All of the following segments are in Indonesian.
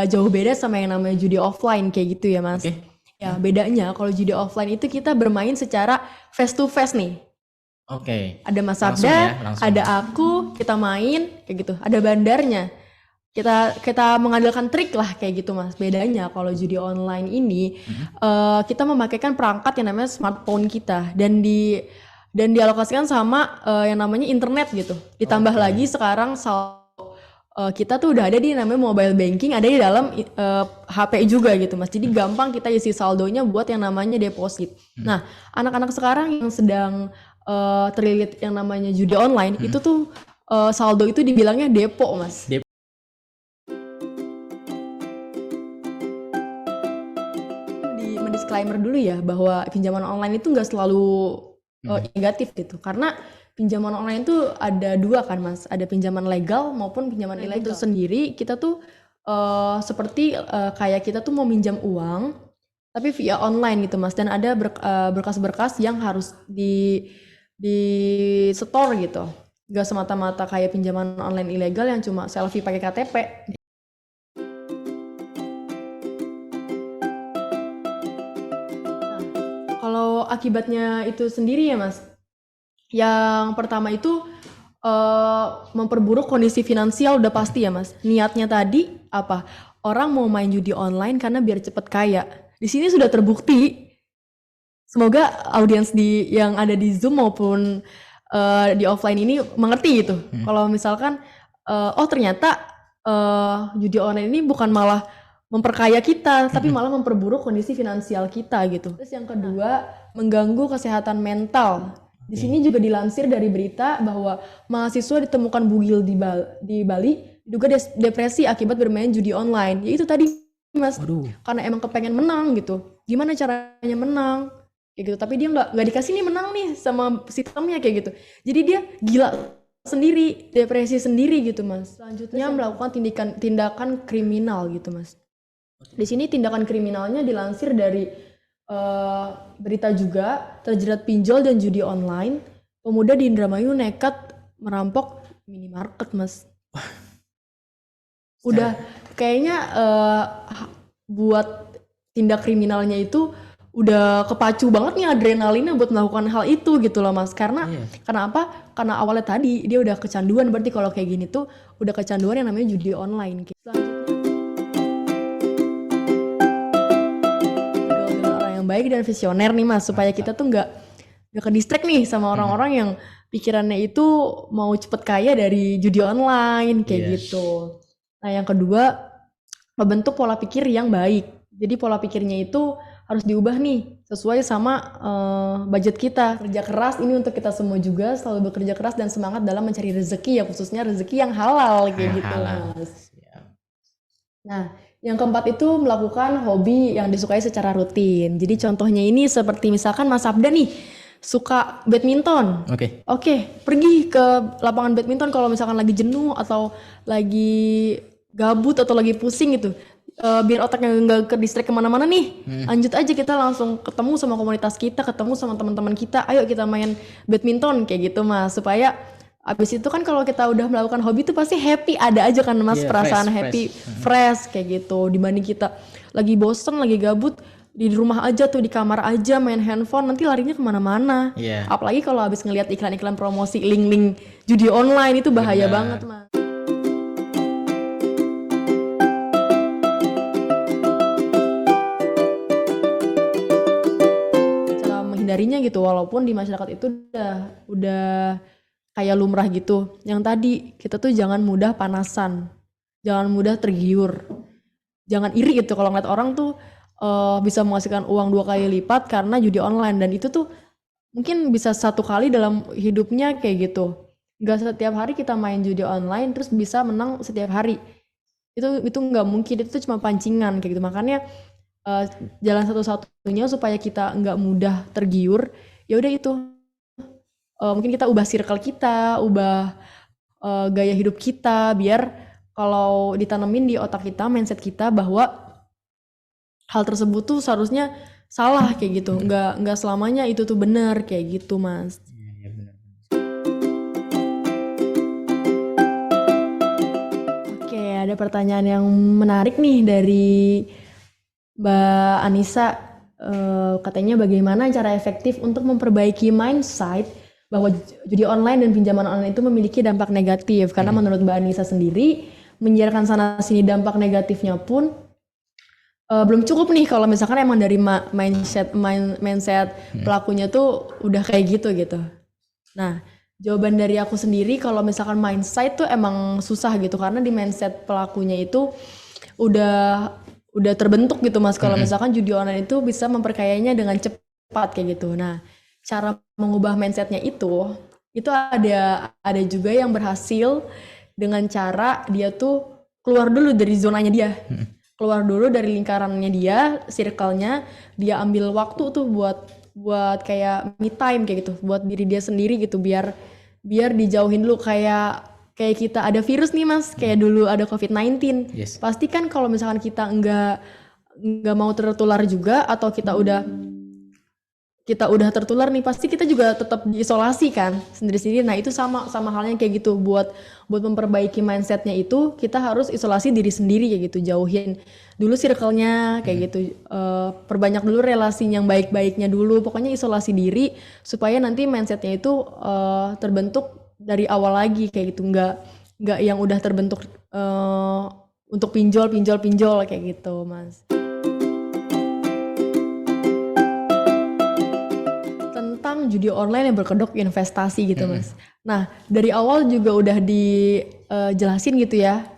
nggak jauh beda sama yang namanya judi offline kayak gitu ya Mas. Oke. Ya bedanya kalau judi offline itu kita bermain secara face to face nih. Oke. Ada Mas Langsung Sabda, ya, langsung. ada aku, kita main kayak gitu. Ada bandarnya. Kita mengandalkan trik lah kayak gitu Mas. Bedanya kalau judi online ini kita memakaikan perangkat yang namanya smartphone kita dan dialokasikan sama yang namanya internet gitu. Ditambah lagi sekarang kita tuh udah ada di namanya mobile banking, ada di dalam HP juga gitu Mas. Jadi gampang kita isi saldonya buat yang namanya deposit. Nah, anak-anak sekarang yang sedang terlilit yang namanya judi online itu tuh saldo itu dibilangnya depo Mas. Disclaimer dulu ya bahwa pinjaman online itu nggak selalu negatif gitu, karena pinjaman online itu ada dua kan Mas, ada pinjaman legal maupun pinjaman ilegal. Itu sendiri kita tuh seperti kayak kita tuh mau minjam uang tapi via online gitu Mas, dan ada berkas-berkas yang harus di store gitu, nggak semata-mata kayak pinjaman online ilegal yang cuma selfie pakai KTP. Kalau akibatnya itu sendiri ya Mas, yang pertama itu memperburuk kondisi finansial udah pasti ya Mas. Niatnya tadi apa? Orang mau main judi online karena biar cepet kaya. Di sini sudah terbukti. Semoga audiens yang ada di Zoom maupun di offline ini mengerti gitu. Kalau misalkan ternyata judi online ini bukan malah memperkaya kita, tapi malah memperburuk kondisi finansial kita gitu. Terus yang kedua, mengganggu kesehatan mental. Di sini juga dilansir dari berita bahwa mahasiswa ditemukan bugil di Bali diduga depresi akibat bermain judi online. Ya itu tadi Mas, karena emang kepengen menang gitu. Gimana caranya menang? Kayak gitu. Tapi dia nggak dikasih nih menang nih sama sistemnya kayak gitu. Jadi dia gila sendiri, depresi sendiri gitu Mas. Selanjutnya melakukan tindakan kriminal gitu Mas. Di sini tindakan kriminalnya dilansir dari berita juga, terjerat pinjol dan judi online. Pemuda di Indramayu nekat merampok minimarket Mas. Udah kayaknya buat tindak kriminalnya itu udah kepacu banget nih adrenalinnya buat melakukan hal itu gitu loh Mas. Karena apa? Karena awalnya tadi dia udah kecanduan, berarti kalau kayak gini tuh udah kecanduan yang namanya judi online. Baik dan visioner nih Mas, supaya kita tuh nggak ke distract nih sama orang-orang yang pikirannya itu mau cepet kaya dari judi online kayak gitu. Nah yang kedua, membentuk pola pikir yang baik. Jadi pola pikirnya itu harus diubah nih sesuai sama budget kita. Kerja keras ini untuk kita semua juga, selalu bekerja keras dan semangat dalam mencari rezeki ya, khususnya rezeki yang halal kayak gitu Mas. Nah yang keempat itu melakukan hobi yang disukai secara rutin. Jadi contohnya ini seperti misalkan Mas Sabda nih suka badminton. Oke, pergi ke lapangan badminton kalau misalkan lagi jenuh atau lagi gabut atau lagi pusing gitu. Biar otaknya nggak ke distract kemana-mana nih. Lanjut aja kita langsung ketemu sama komunitas kita, ketemu sama teman-teman kita. Ayo kita main badminton kayak gitu Mas, supaya abis itu kan kalau kita udah melakukan hobi itu pasti happy, ada aja kan Mas perasaan happy, fresh kayak gitu. Dibanding kita lagi bosen, lagi gabut di rumah aja tuh, di kamar aja main handphone, nanti larinya kemana-mana. Apalagi kalau abis ngelihat iklan-iklan promosi link-link judi online itu bahaya banget Mas. Cara menghindarinya gitu, walaupun di masyarakat itu udah kayak lumrah gitu. Yang tadi kita tuh jangan mudah panasan, jangan mudah tergiur, jangan iri gitu kalau ngeliat orang tuh bisa menghasilkan uang 2 kali lipat karena judi online, dan itu tuh mungkin bisa 1 kali dalam hidupnya kayak gitu. Gak setiap hari kita main judi online terus bisa menang setiap hari. Itu nggak mungkin, itu tuh cuma pancingan kayak gitu. Makanya jalan satu-satunya supaya kita nggak mudah tergiur, ya udah itu. Mungkin kita ubah circle kita, ubah gaya hidup kita, biar kalau ditanemin di otak kita, mindset kita bahwa hal tersebut tuh seharusnya salah kayak gitu, nggak selamanya itu tuh benar kayak gitu Mas. Oke, ada pertanyaan yang menarik nih dari Mbak Anissa. Katanya bagaimana cara efektif untuk memperbaiki mindset bahwa judi online dan pinjaman online itu memiliki dampak negatif. Karena menurut Mbak Anissa sendiri, menyiarkan sana sini dampak negatifnya pun belum cukup nih kalau misalkan emang dari mindset pelakunya tuh udah kayak gitu. Nah, jawaban dari aku sendiri kalau misalkan mindset tuh emang susah gitu karena di mindset pelakunya itu udah terbentuk gitu Mas. Kalau misalkan judi online itu bisa memperkayanya dengan cepat kayak gitu. Nah, cara mengubah mindsetnya itu ada juga yang berhasil dengan cara dia tuh keluar dulu dari zonanya dia. Keluar dulu dari lingkarannya dia, circle-nya, dia ambil waktu tuh buat kayak me time kayak gitu, buat diri dia sendiri gitu, biar dijauhin dulu kayak kita ada virus nih Mas, kayak dulu ada COVID-19. Yes. Pasti kan kalau misalkan kita nggak mau tertular juga atau kita udah tertular nih, pasti kita juga tetap diisolasi kan sendiri-sendiri. Nah itu sama halnya kayak gitu, buat memperbaiki mindsetnya itu kita harus isolasi diri sendiri kayak gitu, jauhin dulu circle-nya kayak gitu, perbanyak dulu relasi yang baik-baiknya dulu, pokoknya isolasi diri supaya nanti mindsetnya itu terbentuk dari awal lagi kayak gitu, nggak yang udah terbentuk untuk pinjol kayak gitu Mas. Tentang judi online yang berkedok investasi gitu Mas. Nah dari awal juga udah dijelasin gitu ya,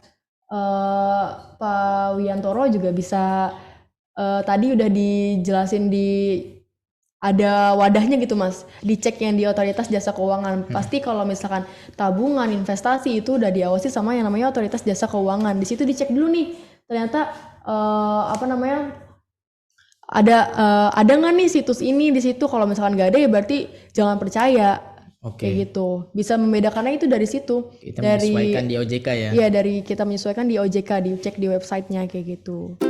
Pak Wiyantoro juga bisa tadi udah dijelasin ada wadahnya gitu Mas, dicek yang di Otoritas Jasa Keuangan. Pasti kalau misalkan tabungan, investasi itu udah diawasi sama yang namanya Otoritas Jasa Keuangan. Di situ dicek dulu nih, ternyata ada nggak nih situs ini di situ. Kalau misalkan nggak ada ya berarti jangan percaya. Kayak gitu. Bisa membedakannya itu dari situ. Kita menyesuaikan di OJK ya. Iya, dari kita menyesuaikan di OJK, dicek di websitenya kayak gitu.